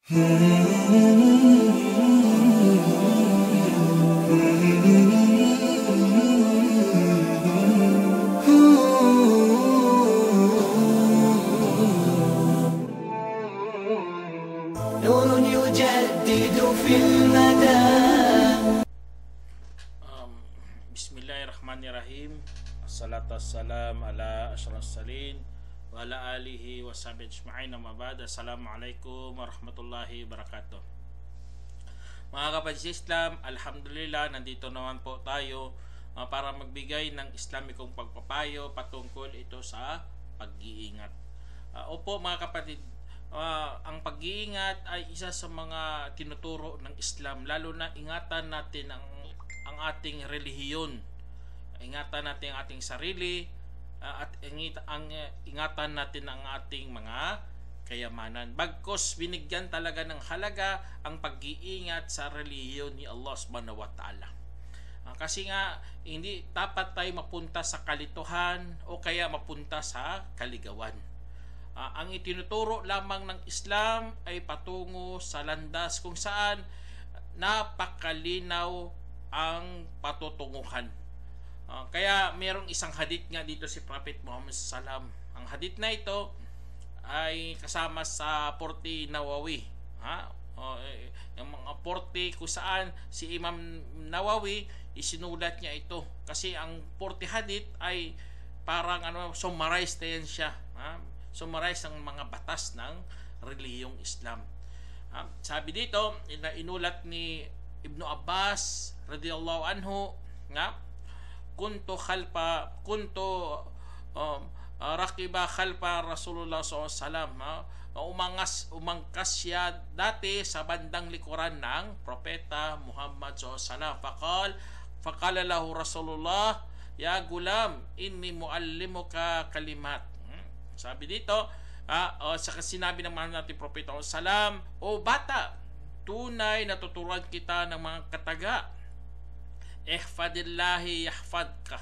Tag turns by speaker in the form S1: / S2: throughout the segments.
S1: نور يجدد في المدى.
S2: Bismillahirrahmanirrahim. Assalatu wassalam ala asyrafis salin wa ala alihi wa sahbihi ajma'in. Amma ba'd. Assalamualaikum warahmatullahi wabarakatuh. Mga kapatid Islam, alhamdulillah nandito naman po tayo para magbigay ng Islamikong pagpapayo patungkol ito sa pag-iingat. Opo mga kapatid, ang pag-iingat ay isa sa mga tinuturo ng Islam, lalo na ingatan natin ang ating relihiyon, ingatan natin ang ating sarili, at ingatan natin ang ating mga kayamanan. Bagkus binigyan talaga ng halaga ang pag-iingat sa relihiyon ni Allah subhanahu wa ta'ala. Kasi nga hindi dapat tayo mapunta sa kalituhan o kaya mapunta sa kaligawan. Ang itinuturo lamang ng Islam ay patungo sa landas kung saan napakalinaw ang patutunguhan. Kaya mayroong isang hadith nga dito si Prophet Muhammad SAW. Ang hadith na ito ay kasama sa 40 Nawawi. Yung mga 40 kung saan si Imam Nawawi isinulat niya ito. Kasi ang 40 hadith ay parang summarize na yan siya. Summarize ang mga batas ng relihiyong Islam. Sabi dito, inulat ni Ibnu Abbas radhiyallahu anhu nga kuntu rakiba khalfa Rasulullah SAW. Umangkas siya dati sa bandang likuran ng Propeta Muhammad SAW. Faqala lahu Rasulullah, ya gulam, inni muallimuka kalimat. Sabi dito, sa sinabi ng mahal natin Propeta Salam, o bata, tunay na tuturuan kita ng mga kataga. Ihfadillahi yahfadka.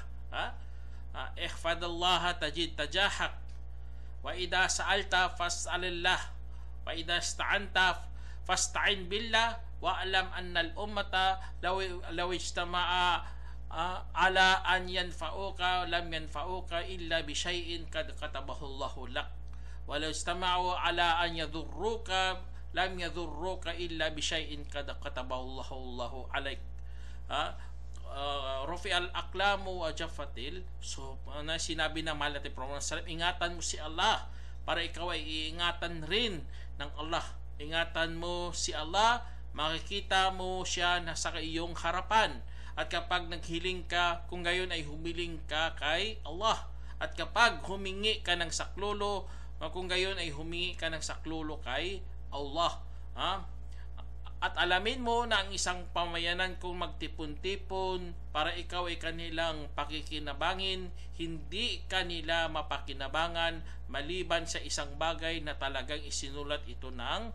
S2: Ihfadillaha tajid tajahak. Wa idha sa'alta fas'alillah. Wa idha ista'anta fasta'in billah. Wa alam anna al-ummata law ijtama'a ala an yanfa'uka lam yanfa'uka illa bi syai'in kad katabahu Allahu lak walau istama'u ala an yadhurruka lam yadhurruka illa bi syai'in kad katabahu Allahu alaik. Rufi'al aqlamu wa jaffatil. So sinabi ng mahal natin Prophet sallallahu alaihi wasallam, ingatan mo si Allah para ikaw ay iingatan rin ng Allah. Ingatan mo si Allah, makikita mo siya nasa iyong harapan. At kapag naghiling ka, kung gayon ay humiling ka kay Allah. At kapag humingi ka ng saklolo, kung gayon ay humingi ka ng saklolo kay Allah. At alamin mo na ang isang pamayanan kung magtipon-tipon para ikaw ay kanilang pakikinabangin, hindi kanila mapakinabangan maliban sa isang bagay na talagang isinulat ito ng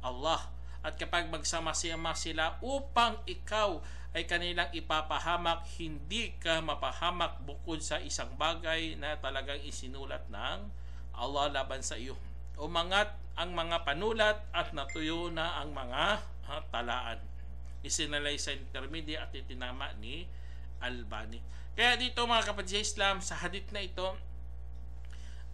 S2: Allah. At kapag magsama-sama sila upang ikaw ay kanilang ipapahamak, hindi ka mapahamak bukod sa isang bagay na talagang isinulat ng Allah laban sa iyo. Umangat ang mga panulat at natuyo na ang mga talaan. Isinalay sa intermedia at itinama ni Albani. Kaya dito mga kapatid sa Islam, sa hadith na ito,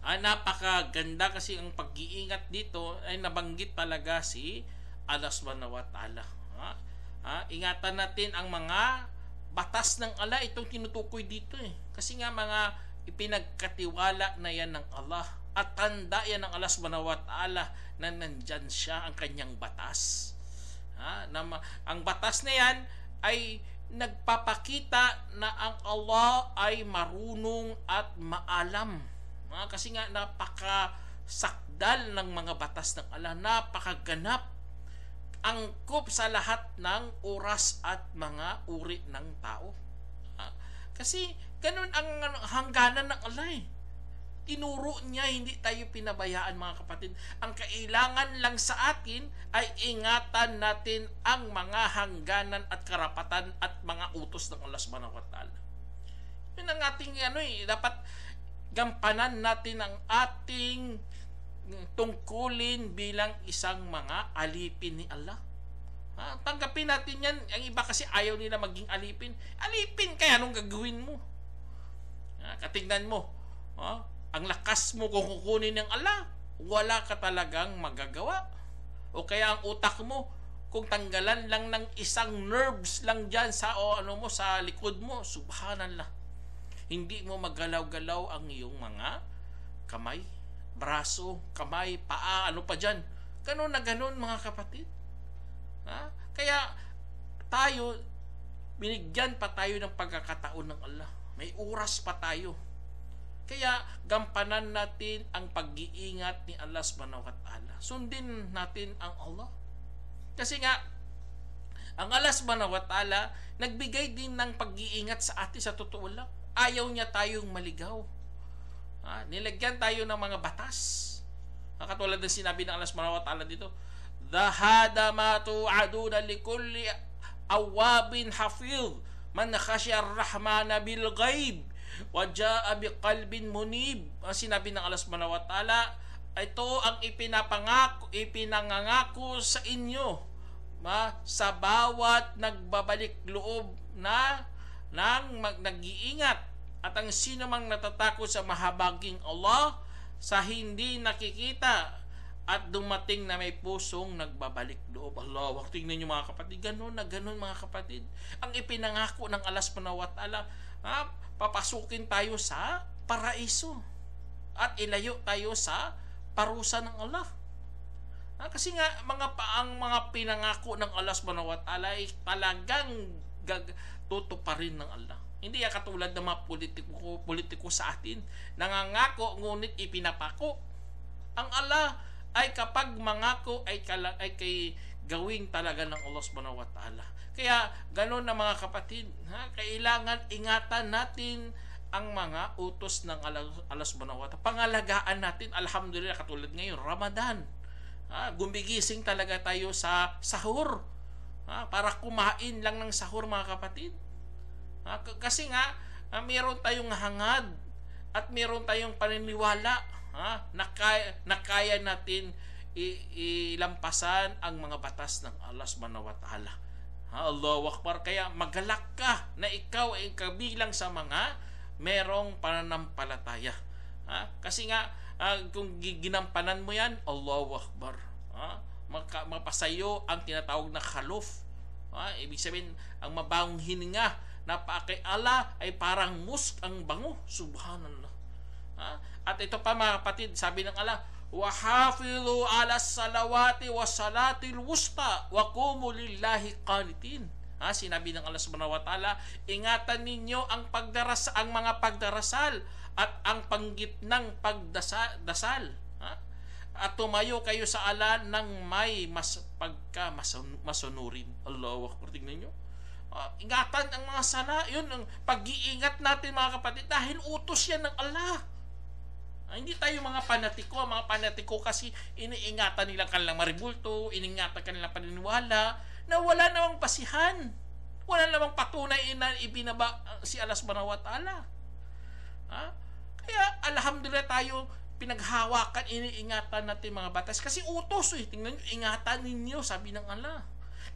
S2: napakaganda kasi ang pag-iingat dito ay nabanggit talaga si Allah subhanahu wa ta'ala. Ingatan natin ang mga batas ng Allah. Itong tinutukoy dito kasi nga mga ipinagkatiwala na yan ng Allah at tanda yan ng Allah subhanahu wa ta'ala na nandyan siya ang kanyang batas. Ang batas na yan ay nagpapakita na ang Allah ay marunong at maalam. Kasi nga napakasakdal ng mga batas ng Allah, napakaganap, angkop sa lahat ng oras at mga uri ng tao. Kasi ganun ang hangganan ng Allah. Tinuro niya, hindi tayo pinabayaan mga kapatid. Ang kailangan lang sa atin ay ingatan natin ang mga hangganan at karapatan at mga utos ng Allah subhanahu wa ta'ala. Yun ang ating dapat gampanan natin ang ating tungkulin bilang isang mga alipin ni Allah. Tanggapin natin yan. Ang iba kasi ayaw nila maging alipin. Alipin, kaya anong gagawin mo? Katingnan mo. Ang lakas mo kung kukunin ng Allah, wala ka talagang magagawa. O kaya ang utak mo, kung tanggalan lang ng isang nerves lang dyan sa sa likod mo, subhanallah, hindi mo magalaw-galaw ang iyong mga kamay, braso, kamay, paa, ano pa dyan. Ganun na ganun, mga kapatid. Kaya tayo, binigyan pa tayo ng pagkakataon ng Allah. May oras pa tayo. Kaya gampanan natin ang pag-iingat ni Allah subhanahu wa ta'ala. Sundin natin ang Allah. Kasi nga, ang Allah subhanahu wa ta'ala nagbigay din ng pag-iingat sa atin sa totoo lang. Ayaw niya tayong maligaw. Nilagyan tayo ng mga batas. Katulad ng sinabi ng Allah subhanahu wa ta'ala dito, "Dhahada ma tu'aduna likulli awabin hafidh man khashya ar-rahmana bil ghaib wa jaa biqalbin munib." Ang sinabi ng Allah subhanahu wa ta'ala, ito ang ipinangangako sa inyo sa bawat nagbabalik loob na nag-iingat, at ang sino mang natatakot sa mahabaging Allah sa hindi nakikita at dumating na may pusong nagbabalik loob. Allah, tingnan niyo mga kapatid, ganun na ganun mga kapatid. Ang ipinangako ng Allah subhanahu wa ta'ala, papasukin tayo sa paraiso at ilayo tayo sa parusa ng Allah. Kasi nga ang mga pinangako ng Allah subhanahu wa ta'ala ay talagang tutuparin ng Allah. Hindi katulad ng mga politiko sa atin, nangangako ngunit ipinapako. Ang Allah ay kapag mangako ay gawing talaga ng Allah subhanahu wa ta'ala. Kaya ganoon na mga kapatid, kailangan ingatan natin ang mga utos ng Allah subhanahu wa ta'ala. Pangalagaan natin, alhamdulillah, katulad ngayon Ramadan. Gumigising talaga tayo sa sahur, para kumain lang ng sahur mga kapatid. Kasi nga mayroon tayong hangad at mayroon tayong paniniwala na kaya natin ilampasan ang mga batas ng Allah subhanahu wa ta'ala. Allahu Akbar. Kaya magalak ka na ikaw ay kabilang sa mga merong pananampalataya. Kasi nga kung ginampanan mo yan, Allahu Akbar, mapasayo ang tinatawag na khaluf. Ibig sabihin, ang mabangong hininga na kay Allah ay parang musk ang bango. Subhanallah. At ito pa mga kapatid, sabi ng Allah, "Wahafidhu ala salawati wa salatil wusta wa qumu lillahi qanitin." Sinabi ng Allah subhanahu wa ta'ala, ingatan ninyo ang mga pagdarasal at ang panggitnang pagdasal. At tumayo kayo sa Allah ng may masunurin. Allahu Akbar. Tingnan nyo. Ingatan ang mga sala. Yun ang pag-iingat natin mga kapatid, dahil utos yan ng Allah. Hindi tayo mga panatiko. Mga panatiko kasi iniingatan nilang kanilang maribulto, iniingatan kanilang paniniwala na wala namang basihan. Wala namang patunay na ibinaba si Allah subhanahu wa ta'ala. Kaya alhamdulillah tayo pinaghawakan, iniingatan natin mga batas. Kasi utos tingnan nyo, ingatan ninyo, sabi ng Allah.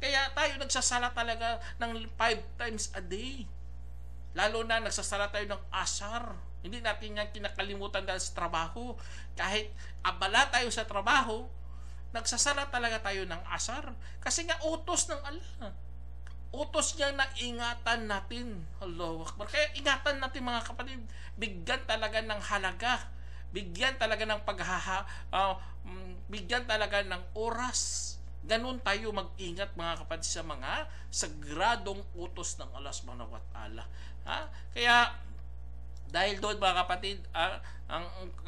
S2: Kaya tayo nagsasala talaga ng 5 times a day. Lalo na nagsasala tayo ng asar. Hindi natin yan kinakalimutan dahil sa trabaho. Kahit abala tayo sa trabaho, nagsasala talaga tayo ng asar. Kasi nga utos ng Allah. Utos niya na ingatan natin. Allahu Akbar. Kaya ingatan natin mga kapatid. Bigyan talaga ng halaga. Bigyan talaga ng bigyan talaga ng oras. Ganun tayo mag-ingat mga kapatid sa mga sagradong utos ng Allah subhanahu wa ta'ala. Kaya dahil doon mga kapatid,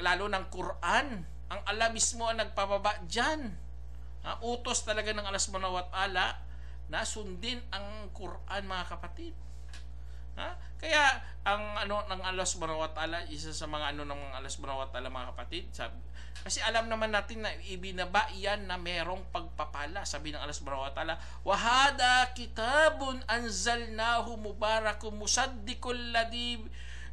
S2: lalo ng Quran, ang Allah mismo ang nagpababa dyan. Utos talaga ng Allah subhanahu wa ta'ala na sundin ang Quran mga kapatid. Kaya ang ng Allah subhanahu wa ta'ala, isa sa mga ng Allah subhanahu wa ta'ala mga kapatid, kasi alam naman natin na ibinaba yan na merong pagpapala. Sabi ng Allah subhanahu wa ta'ala, "Wa hada kitabun anzalnahu mubarakum musaddiqul ladhi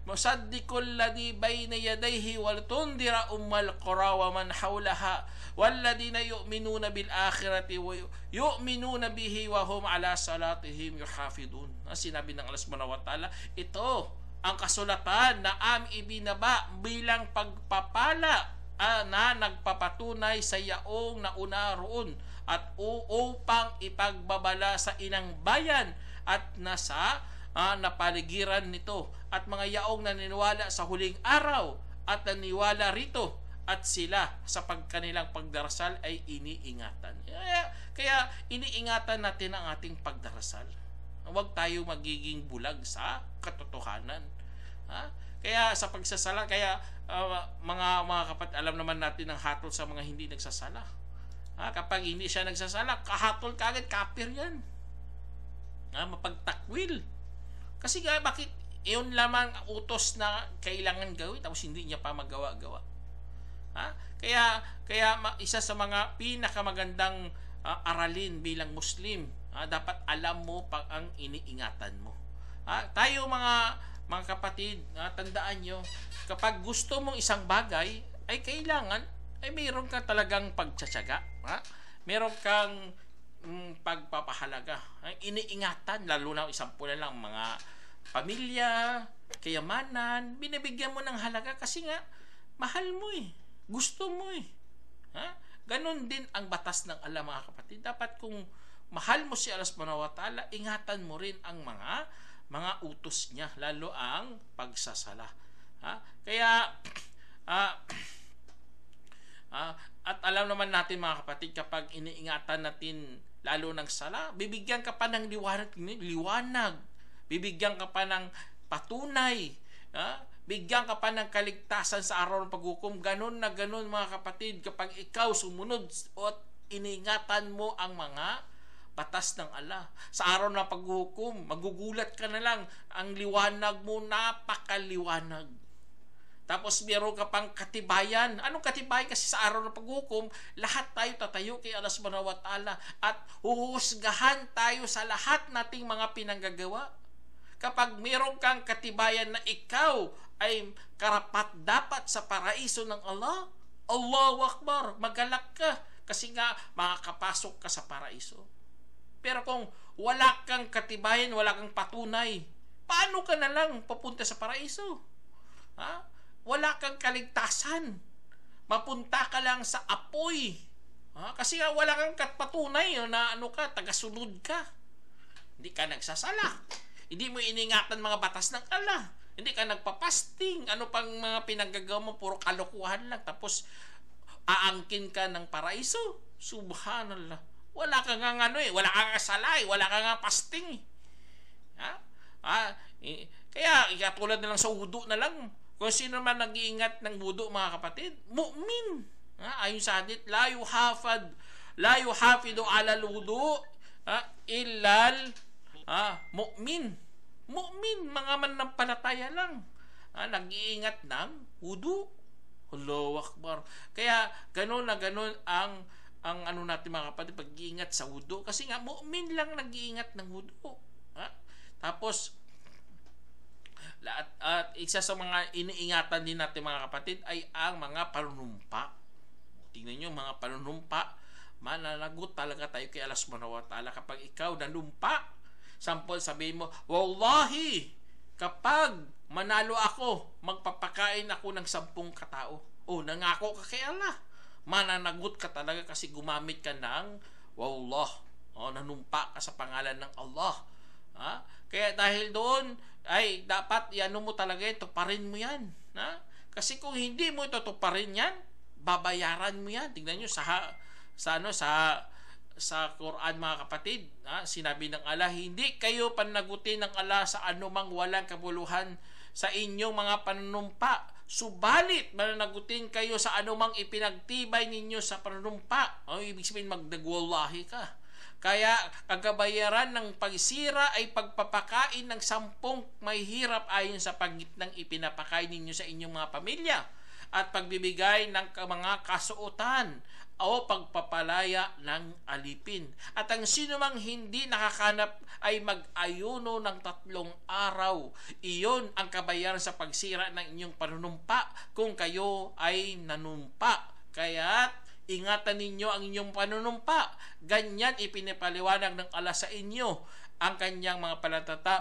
S2: musaddiqul ladhi bayna yadayhi wal tundira ummal qura wa man hawlaha walladhina yu'minuna bil akhirati wa yu'minuna bihi wa hum ala salatihim yuhafidun. Sinabi ng Allah subhanahu wa ta'ala, ito ang kasulatan na ibinaba bilang pagpapala na nagpapatunay sa yaong nauna roon at upang ipagbabala sa inang bayan at nasa napaligiran nito at mga yaong naniniwala sa huling araw at naniwala rito at sila sa pagkanilang pagdarasal ay iniingatan. Kaya iniingatan natin ang ating pagdarasal. Huwag tayo magiging bulag sa katotohanan. Kaya sa pagsasala, mga kapatid, alam naman natin ang hatol sa mga hindi nagsasala. Kapag hindi siya nagsasala, kahatol kagad, kapir yan. Mapagtakwil. Kasi bakit iyon lamang utos na kailangan gawin tapos hindi niya pa magawa-gawa. Kaya isa sa mga pinakamagandang aralin bilang Muslim, dapat alam mo pag ang iniingatan mo. Tayo mga kapatid, tandaan nyo, kapag gusto mong isang bagay, ay kailangan, ay mayroon ka talagang pagtsatsaga. Mayroon kang pagpapahalaga. Iniingatan, lalo na isang pula lang, mga pamilya, kayamanan, binibigyan mo ng halaga kasi nga, mahal mo gusto mo Ganon din ang batas ng Allah, mga kapatid. Dapat kung mahal mo si Allah subhanahu wa ta'ala, ingatan mo rin ang mga utos niya, lalo ang pagsasala. Kaya at alam naman natin, mga kapatid, kapag iniingatan natin lalo ng sala, bibigyan ka pa ng liwanag, bibigyan ka pa ng patunay, bigyan ka pa ng kaligtasan sa araw ng paghukom. Ganon na ganon, mga kapatid, kapag ikaw sumunod at iniingatan mo ang mga batas ng Allah. Sa araw ng paghukom, magugulat ka na lang, ang liwanag mo, napakaliwanag. Tapos meron ka pang katibayan. Anong katibayan? Kasi sa araw ng paghukom, lahat tayo tatayo kay Allah subhanahu wa ta'ala at huhusgahan tayo sa lahat nating mga pinanggagawa. Kapag meron kang katibayan na ikaw ay karapat dapat sa paraiso ng Allah, Allahu Akbar, magalak ka kasi nga makakapasok ka sa paraiso. Pero kung wala kang katibayan, wala kang patunay, paano ka na lang papunta sa paraiso? Wala kang kaligtasan. Mapunta ka lang sa apoy. Kasi nga wala kang patunay na tagasunod ka. Hindi ka nagsasala. Hindi mo iningatan mga batas ng Allah. Hindi ka nagpapasting. Ano pang mga pinanggagawa mo, puro kalokohan lang. Tapos aangkin ka ng paraiso. Subhanallah. Wala kang wala kang salay, wala kang pasting. Kaya ikatulad na lang sa wudu na lang. Kung sino man nag-iingat ng wudu, mga kapatid, mu'min. Ayon sa hadith, la yuhafidu ala al-wudu illal mu'min. Mu'min, mga manampalataya lang. Nag-iingat ng wudu. Allahu Akbar. Kaya ganon na ganon ang natin, mga kapatid, pag-iingat sa wudu. Kasi nga, mu'min lang nag-iingat ng wudu. Tapos, at isa sa mga iniingatan din natin, mga kapatid, ay ang mga panunumpa. Tingnan nyo, mga panunumpa, mananagot talaga tayo kay Allah subhanahu wa ta'ala. Kapag ikaw nanumpa, sample, sabihin mo, wallahi, kapag manalo ako, magpapakain ako ng 10 katao. Nangako ka kay Allah. Mananagot ka talaga kasi gumamit ka ng wallah. Nanumpa ka sa pangalan ng Allah. Kaya dahil doon, ay dapat mo talaga ito, tuparin mo yan. Kasi kung hindi mo ito tuparin yan, babayaran mo yan. Tingnan nyo sa Quran, mga kapatid, sinabi ng Allah, hindi kayo panagutin ng Allah sa anumang walang kabuluhan sa inyong mga panunumpa. Subalit, mananagutin kayo sa anumang ipinagtibay ninyo sa panunumpa. Ibig sabihin, magdagwallahi ka. Kaya, kagabayaran ng pagsira ay pagpapakain ng 10 may hirap ayon sa pagitnang ipinapakain ninyo sa inyong mga pamilya at pagbibigay ng mga kasuotan o pagpapalaya ng alipin. At ang sino mang hindi nakakanap ay mag-ayuno ng 3 araw. Iyon ang kabayaran sa pagsira ng inyong panunumpa kung kayo ay nanumpa. Kaya't ingatan ninyo ang inyong panunumpa. Ganyan ipinapaliwanag ng Allah sa inyo ang kanyang mga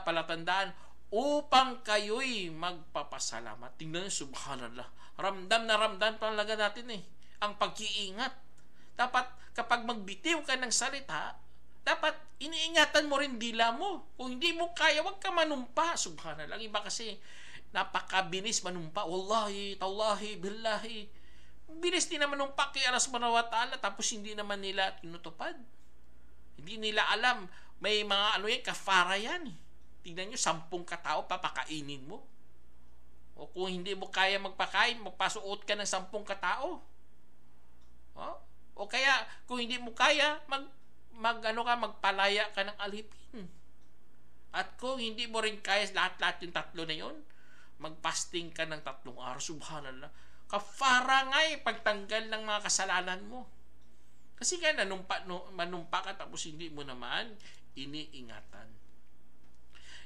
S2: palatandaan upang kayo'y magpapasalamat. Tingnan niyo, subhanallah. Ramdam na ramdam talaga natin ang pag-iingat. Dapat kapag magbitiw ka ng salita, dapat iniingatan mo rin dila mo. Kung hindi mo kaya, wag ka manumpa. Subhanallah. Ang iba kasi napakabilis manumpa. Wallahi, tallahi, billahi. Bilis din naman manumpa kay Allah subhanahu wa ta'ala, tapos hindi naman nila tinutupad. Hindi nila alam. May mga kafara yan. Tingnan nyo, 10 katao papakainin mo. O kung hindi mo kaya magpakain, magpasuot ka ng 10 katao. O kaya, kung hindi mo kaya, magpalaya ka ng alipin. At kung hindi mo rin kaya lahat-lahat yung 3 na yun, magpasting ka ng 3 araw. Subhanallah. Kafara nga pagtanggal ng mga kasalanan mo. Kasi nga, manumpa ka tapos hindi mo naman iniingatan.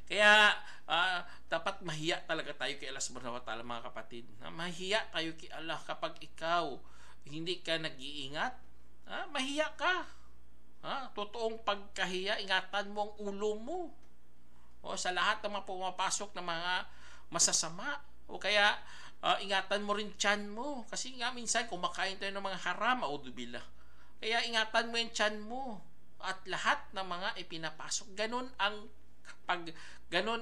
S2: Kaya dapat mahiya talaga tayo kay Allah subhanahu wa ta'ala, mga kapatid. Mahiya tayo kay Allah kapag ikaw hindi ka nag-iingat. Mahiya ka. Totoong pagkahiya, ingatan mo ang ulo mo. Sa lahat ng mga pumapasok na mga masasama. O kaya ingatan mo rin tiyan mo. Kasi nga minsan kumakain tayo ng mga haram, audubillah. Kaya ingatan mo yung tiyan mo. At lahat ng mga ipinapasok. Ganun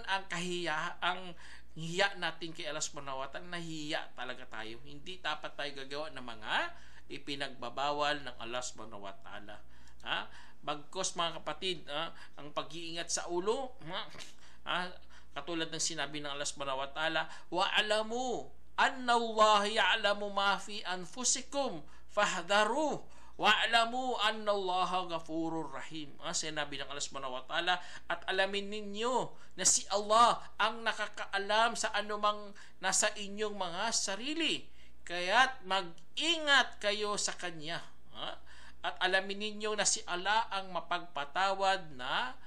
S2: ang kahiya, ang hiya natin kay Allah subhanahu wa ta'ala, nahiya talaga tayo. Hindi dapat tayo gagawa ng mga ipinagbabawal ng Allah subhanahu wa ta'ala. Bagkos, mga kapatid, ang pag-iingat sa ulo, katulad ng sinabi ng Allah subhanahu wa ta'ala, wa'alamu anna Allah ya'lamu ma fi anfusikum fahdharu wa'lamu anna Allaha ghafurur rahim. Sinabi ng Allah subhanahu wa ta'ala, at alamin ninyo na si Allah ang nakakaalam sa anumang nasa inyong mga sarili. Kaya't mag-ingat kayo sa Kanya. At alamin ninyo na si Allah ang mapagpatawad na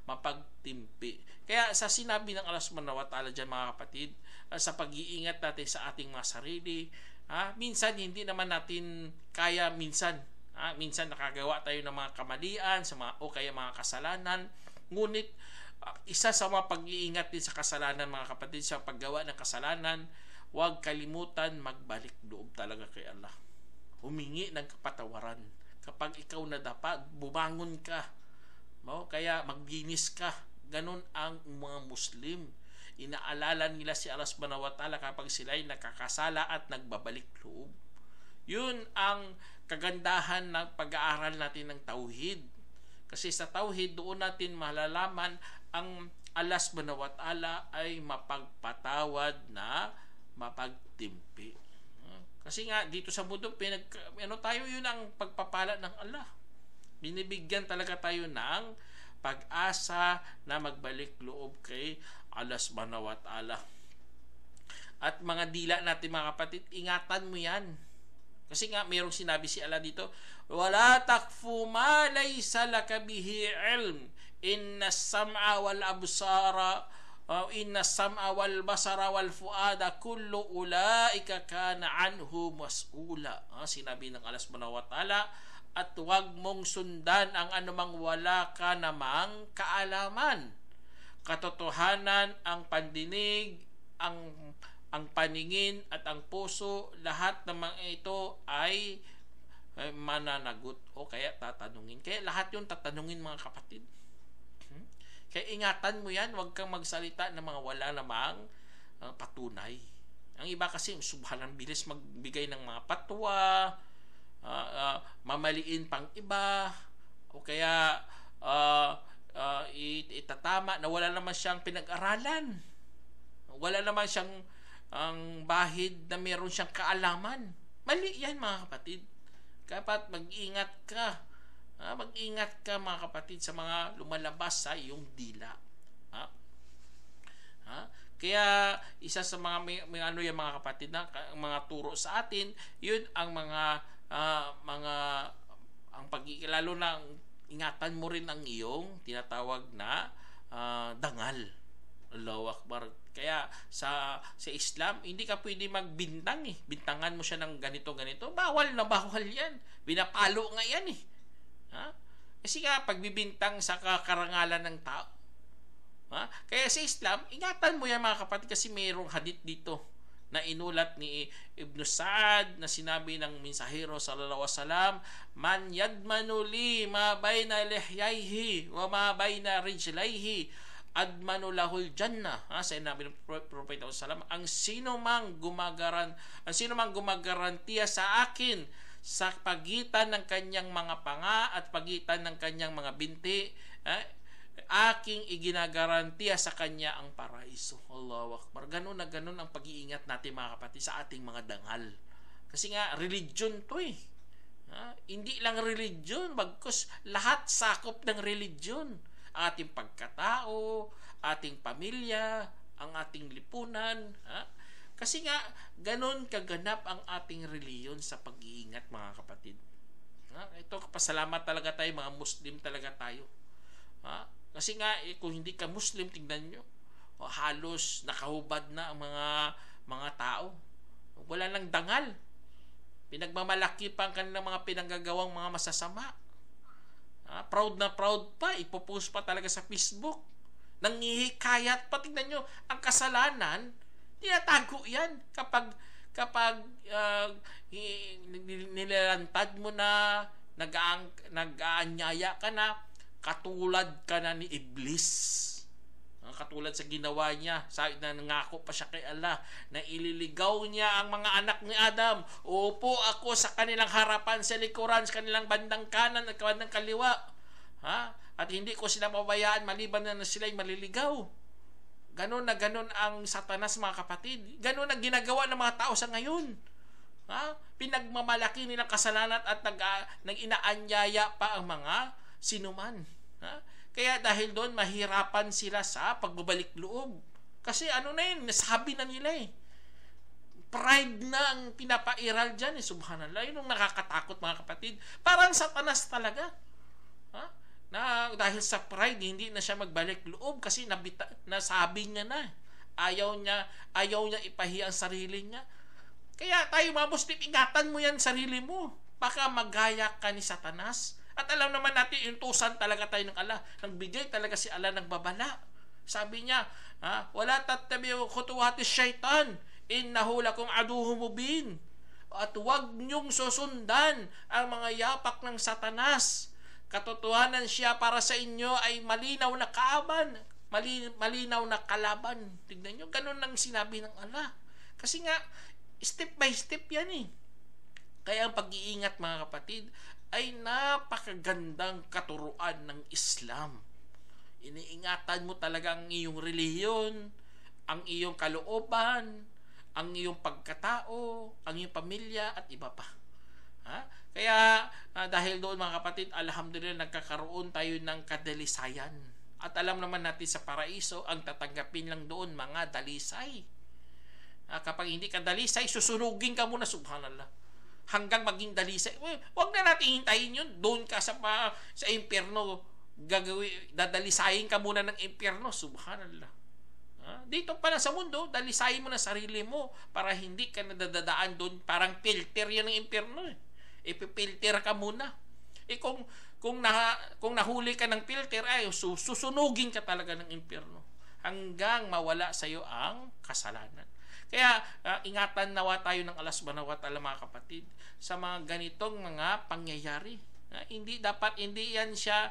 S2: mapagtimpi. Kaya sa sinabi ng Allah subhanahu wa ta'ala dyan, mga kapatid, sa pag-iingat natin sa ating mga sarili, minsan hindi naman natin kaya, minsan nakagawa tayo ng mga kamalian o kaya mga kasalanan. Ngunit isa sa mga pag-iingat din sa kasalanan, mga kapatid, sa paggawa ng kasalanan, huwag kalimutan magbalik loob talaga kay Allah. Humingi ng kapatawaran. Kapag ikaw nadapa, bumangon ka. Kaya maglinis ka. Ganun ang mga Muslim. Inaalala nila si Allah subhanahu wa ta'ala kapag sila'y nakakasala at nagbabalik loob. Yun ang kagandahan ng pag-aaral natin ng tauhid. Kasi sa tauhid, doon natin malalaman ang Allah subhanahu wa ta'ala ay mapagpatawad na mapagtimpi. Kasi nga dito sa mundo tayo, yun ang pagpapala ng Allah. Binibigyan talaga tayo ng pag-asa na magbalik loob kay Allah subhanahu wa ta'ala. At mga dila natin, mga kapatid, ingatan mo yan. Kasi nga mayroong sinabi si Allah dito, wala takfu ma laysa laka bihi ilm, inna sam'a wal absara inna sam'a wal basara wal fuada kullu ulaika kana anhu mas'ula. Sinabi ng Allah subhanahu wa ta'ala, at huwag mong sundan ang anumang wala ka namang kaalaman. Katotohanan, ang pandinig, ang paningin at ang puso, lahat ng mga ito ay mananagot o kaya tatanungin. Kaya lahat yun tatanungin, mga kapatid. Kaya ingatan mo yan, huwag kang magsalita ng mga wala namang patunay. Ang iba kasi subhanang bilis magbigay ng mga patwa, mamaliin pang iba, o kaya itatama na wala naman siyang pinag-aralan, wala naman siyang ang bahid na meron siyang kaalaman. Mali yan, mga kapatid. Dapat mag-ingat ka. Mag-ingat ka, mga kapatid, sa mga lumalabas sa iyong dila. Kaya isa sa mga mga kapatid, na mga turo sa atin, yun ang mga mga ang lalo na ingatan mo rin ang iyong tinatawag na dangal. Allahu Akbar. Kaya sa Islam, hindi ka pwede magbintang eh. Bintangan mo siya ng ganito. Bawal na bawal yan. Binapalo nga yan eh. Ha? Kasi nga, pagbibintang sa karangalan ng tao. Ha? Kaya sa Islam, ingatan mo yan mga kapatid kasi mayroong hadith dito na inulat ni Ibn Sa'ad na sinabi ng mensahero sallallahu alaihi wasallam, man yadmanu li ma bayna lihyaihi wa ma bayna rijlaihi admanu lahul jannah. Sinabi ng Propeta sallallahu ang sino mang gumagarantiya sa akin sa pagitan ng kanyang mga panga at pagitan ng kanyang mga binti, aking iginagarantiya sa kanya ang paraiso. Allahu Akbar. Ganun na ganun ang pag-iingat natin mga kapatid sa ating mga dangal. Kasi nga, religion to eh. Hindi lang religion, bagkus lahat sakop ng religion. Ang ating pagkatao, ating pamilya, ang ating lipunan. Kasi nga, ganun kaganap ang ating reliyon sa pag-iingat mga kapatid. Ito, pasalamat talaga tayo, mga Muslim talaga tayo. Kasi nga, kung hindi ka Muslim, tingnan nyo, halos nakahubad na ang mga tao. Wala lang dangal. Pinagmamalaki pa ang kanilang mga pinanggagawang mga masasama. Proud na proud pa, ipopost pa talaga sa Facebook. Nangihikayat pa, tingnan nyo, ang kasalanan, tinatago yan kapag nilalantad mo na, nag-aanyaya ka na, katulad ka na ni Iblis. Katulad sa ginawa niya, sabi na nangako pa siya kay Allah na ililigaw niya ang mga anak ni Adam. Upo ako sa kanilang harapan, sa likuran, sa kanilang bandang kanan at bandang kaliwa. At hindi ko sila pabayaan maliban na sila'y maliligaw. Ganon na ganon ang Satanas mga kapatid. Ganon ang ginagawa ng mga tao sa ngayon. Pinagmamalaki nilang kasalanan at nag-inaanyaya pa ang mga sinuman. Kaya dahil doon mahirapan sila sa pagbabalik loob. Kasi ano na yun, nasabi na nila eh. Pride na ang pinapairal dyan eh. Subhanallah, yun ang nakakatakot mga kapatid. Parang Satanas talaga. Na dahil sa pride, hindi na siya magbalik loob kasi nasabi niya na. Ayaw niya ipahiya ang sarili niya. Kaya tayo mga Muslim, ingatan mo yan sarili mo. Baka magaya ka ni Satanas. At alam naman natin, intusan talaga tayo ng Allah. Nagbigay talaga si Allah ng babala. Sabi niya, wala tattabi'u khutuwati syaitan, innahu lakum aduwwun mubin. At huwag niyong susundan ang mga yapak ng Satanas. Katotohanan siya para sa inyo ay malinaw na kaaban, malinaw na kalaban. Tignan niyo, ganun ang sinabi ng Allah. Kasi nga, step by step yan eh. Kaya ang pag-iingat mga kapatid ay napakagandang katuruan ng Islam. Iniingatan mo talaga ang iyong relihiyon, ang iyong kalooban, ang iyong pagkatao, ang iyong pamilya at iba pa. Kaya dahil doon mga kapatid, alhamdulillah nagkakaroon tayo ng kadalisayan. At alam naman natin sa paraiso, ang tatanggapin lang doon mga dalisay. Kapag hindi ka dalisay, susunugin ka muna, subhanallah. Hanggang maging dalisay. Huwag na natin hintayin yun. Doon ka sa impyerno, dadalisayin ka muna ng impyerno. Subhanallah. Dito pala sa mundo, dalisayin mo na sarili mo para hindi ka nadadaan doon. Parang filter yan ng impyerno. Ipipilter ka muna. Kung nahuli ka ng filter, ay susunugin ka talaga ng impyerno. Hanggang mawala sa iyo ang kasalanan. Kaya ingatan nawa tayo ng Allah subhanahu wa ta'ala mga kapatid sa mga ganitong mga pangyayari. Hindi yan siya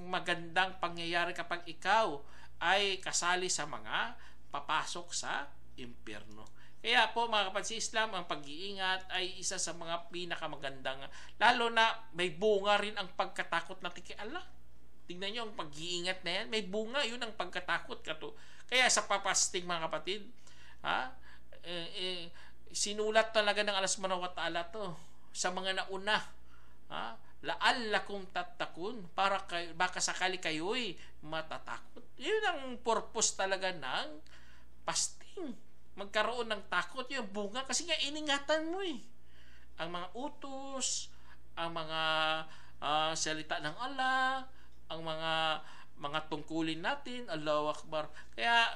S2: magandang pangyayari kapag ikaw ay kasali sa mga papasok sa impyerno. Kaya po mga kapatid sa Islam, ang pag-iingat ay isa sa mga pinakamagandang, lalo na may bunga rin ang pagkatakot natin kay Allah. Tingnan nyo ang pag-iingat na yan, may bunga yun ang pagkatakot kato. Kaya sa papasting mga kapatid, sinulat talaga ng Allah subhanahu wa ta'ala to sa mga nauna, la'allakum tattakun, para baka sakali kayo'y matatakot. Yun ang purpose talaga ng fasting, magkaroon ng takot, yung bunga, kasi nga iningatan mo ang mga utos, ang mga salita ng Allah, ang mga tungkulin natin. Allahu Akbar. Kaya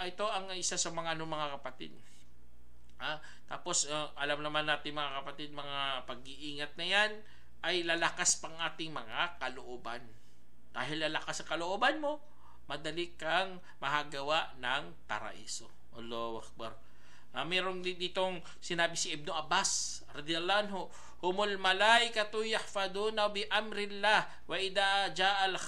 S2: ito ang isa sa mga mga kapatid. Tapos alam naman natin mga kapatid, mga pag-iingat na yan ay lalakas pang ating mga kalooban. Dahil lalakas sa kalooban mo, madali kang mahagawa ng paraiso. Allahu Akbar. Mayroong ditong sinabi si Ibn Abbas radhiyallahu anhu, humul malaikatu yahfaduna bi amrillah wa idha jaa al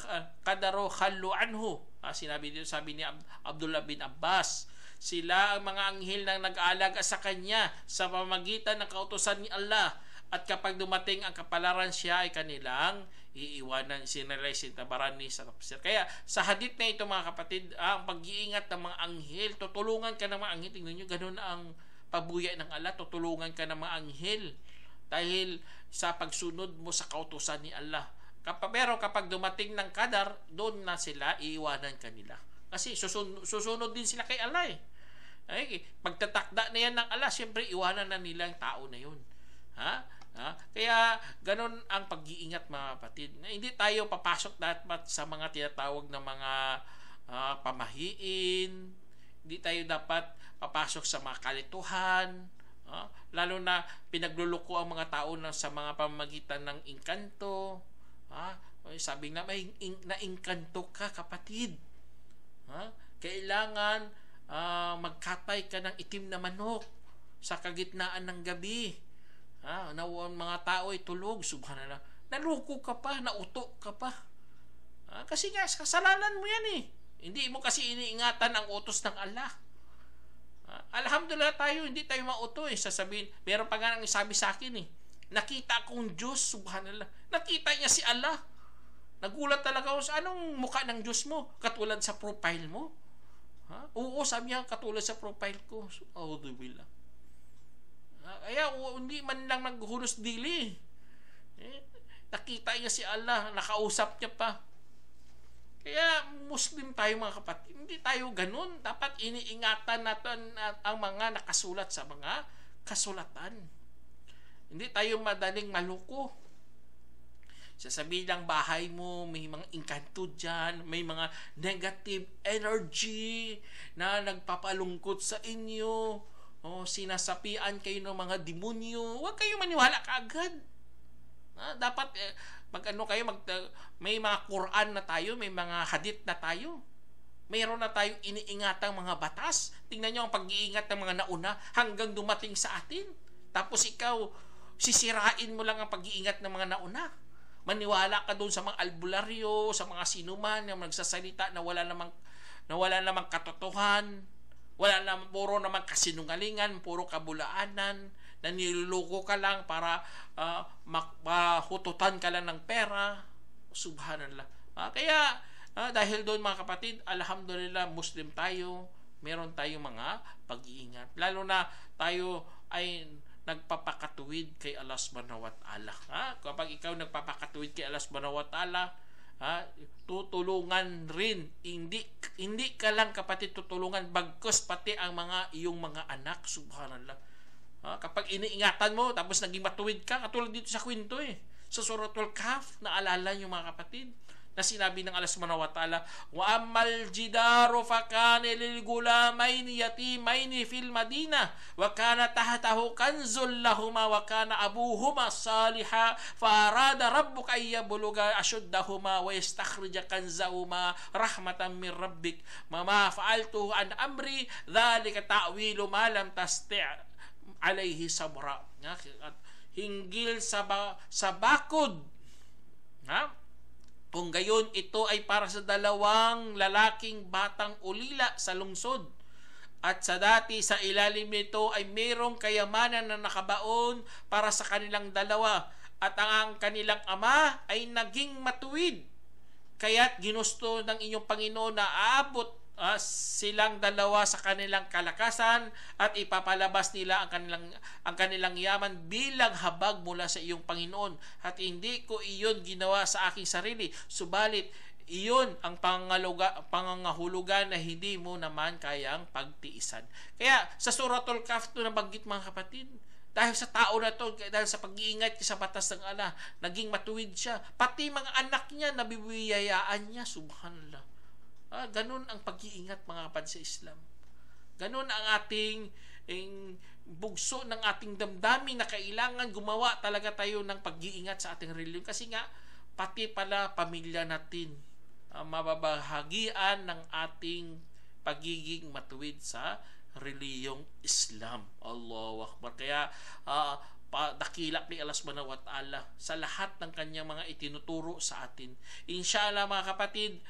S2: qadaru khallu anhu. Sinabi dito, sabi ni Abdullah bin Abbas, sila ang mga anghel na nag-aalaga sa kanya sa pamamagitan ng kautusan ni Allah, at kapag dumating ang kapalaran, siya ay kanilang iiwanan. Sinalay si Tabarani sa tafsir. Kaya sa hadith na ito mga kapatid, ang pag-iingat ng mga anghel, tutulungan ka ng mga anghel. Tingnan nyo, ganun ang pabuya ng Allah, tutulungan ka ng mga anghel dahil sa pagsunod mo sa kautusan ni Allah. Pero kapag dumating ng kadar, doon na sila iiwanan kanila. Kasi susunod din sila kay Allah eh. Ay, pagtatakda na yan ng Allah, siyempre iwanan na nila ang tao na yun. Kaya ganun ang pag-iingat mga kapatid. Na hindi tayo papasok dapat sa mga tinatawag na mga pamahiin. Hindi tayo dapat papasok sa mga kalituhan. Lalo na pinagluluko ang mga tao sa mga pamamagitan ng engkanto. Sabi na may na-engkanto ka kapatid. Kailangan magkatay ka ng itim na manok sa kagitnaan ng gabi. Mga tao ay tulog, subhanallah. Naluko ka pa, nauto ka pa. Kasi nga, kasalanan mo yan eh. Hindi mo kasi iniingatan ang utos ng Allah. Alhamdulillah tayo, hindi tayo mauto eh. Sasabihin, meron pa nga nang sabi sa akin eh, nakita akong Diyos, subhanallah. Nakita niya si Allah. Nagulat talaga ako sa anong mukha ng Diyos mo, katulad sa profile mo. Oo, sabi niya, katulad sa profile ko. Auzubillah. Kaya hindi man lang naghulos dili. Nakita niya si Allah, nakausap niya pa. Kaya Muslim tayo mga kapatid. Hindi tayo ganun. Dapat iniingatan natin ang mga nakasulat sa mga kasulatan. Hindi tayo madaling maluko. Sasabihin ng bahay mo, may mga engkanto dyan, may mga negative energy na nagpapalungkot sa inyo. Sinasapian kayo ng mga demonyo. Huwag kayo maniwala kaagad. Dapat may mga Quran na tayo, may mga hadith na tayo. Mayroon na tayong iniingatang mga batas. Tingnan nyo ang pag-iingat ng mga nauna hanggang dumating sa atin. Tapos ikaw, sisirain mo lang ang pag-iingat ng mga nauna. Maniwala ka doon sa mga albularyo, sa mga sinuman na magsasalita na wala namang katotohanan. Wala naman, puro naman kasinungalingan, puro kabulaanan, na niluloko ka lang para mahututan ka lang ng pera. Subhanallah. Kaya, dahil doon mga kapatid, alhamdulillah, Muslim tayo, meron tayong mga pag-iingat. Lalo na tayo ay nagpapakatuwid kay Allah subhanahu wa ta'ala. Kapag ikaw nagpapakatuwid kay Allah subhanahu wa ta'ala, tutulungan rin. Hindi ka lang kapatid tutulungan, bagkus pati ang mga iyong mga anak. Subhanallah. Kapag iniingatan mo tapos naging matuwid ka, katulad dito sa kwento sa Suratul Kahf, naalala niyo mga kapatid na sinabi ng Allah subhanahu wa ta'ala, wa ammal jidaru fakana lil gulamaini yatimaini fil madinah wa kana tahtahu kanzul lahumā wa kana abūhumā ṣāliḥan fa arāda rabbuka an yablugha ashuddahumā wa yastakhrija kanzahumā rahmatan min rabbik ma fa'altuhu an amri dzalika ta'wilu ma lam tasti' alayhi sabra. Hinggil sa bakod. Kung gayon, ito ay para sa dalawang lalaking batang ulila sa lungsod. At sa dati sa ilalim nito ay mayroong kayamanan na nakabaon para sa kanilang dalawa. At ang kanilang ama ay naging matuwid. Kaya't ginusto ng inyong Panginoon na aabot silang dalawa sa kanilang kalakasan at ipapalabas nila ang kanilang yaman bilang habag mula sa iyong Panginoon. At hindi ko iyon ginawa sa aking sarili, subalit iyon ang pangangahulugan na hindi mo naman kayang pagtiisan. Kaya sa Suratul Kahf ito nabanggit mga kapatid, dahil sa tao na to, dahil sa pag-iingat sa batas ng Allah, naging matuwid siya. Pati mga anak niya, nabibiyayaan niya. Subhanallah. Ganun ang pag-iingat, mga kapatid sa Islam. Ganun ang ating bugso ng ating damdamin na kailangan gumawa talaga tayo ng pag-iingat sa ating reliyon. Kasi nga, pati pala pamilya natin mababahagian ng ating pagiging matuwid sa reliyong Islam. Allahu Akbar. Kaya dakilap ni Allah subhanahu wa ta'ala sa lahat ng kanyang mga itinuturo sa atin. Inshallah mga kapatid,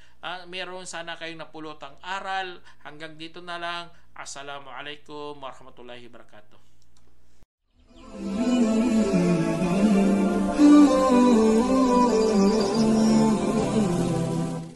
S2: meron sana kayong napulotang aral. Hanggang dito na lang. Assalamualaikum warahmatullahi wabarakatuh.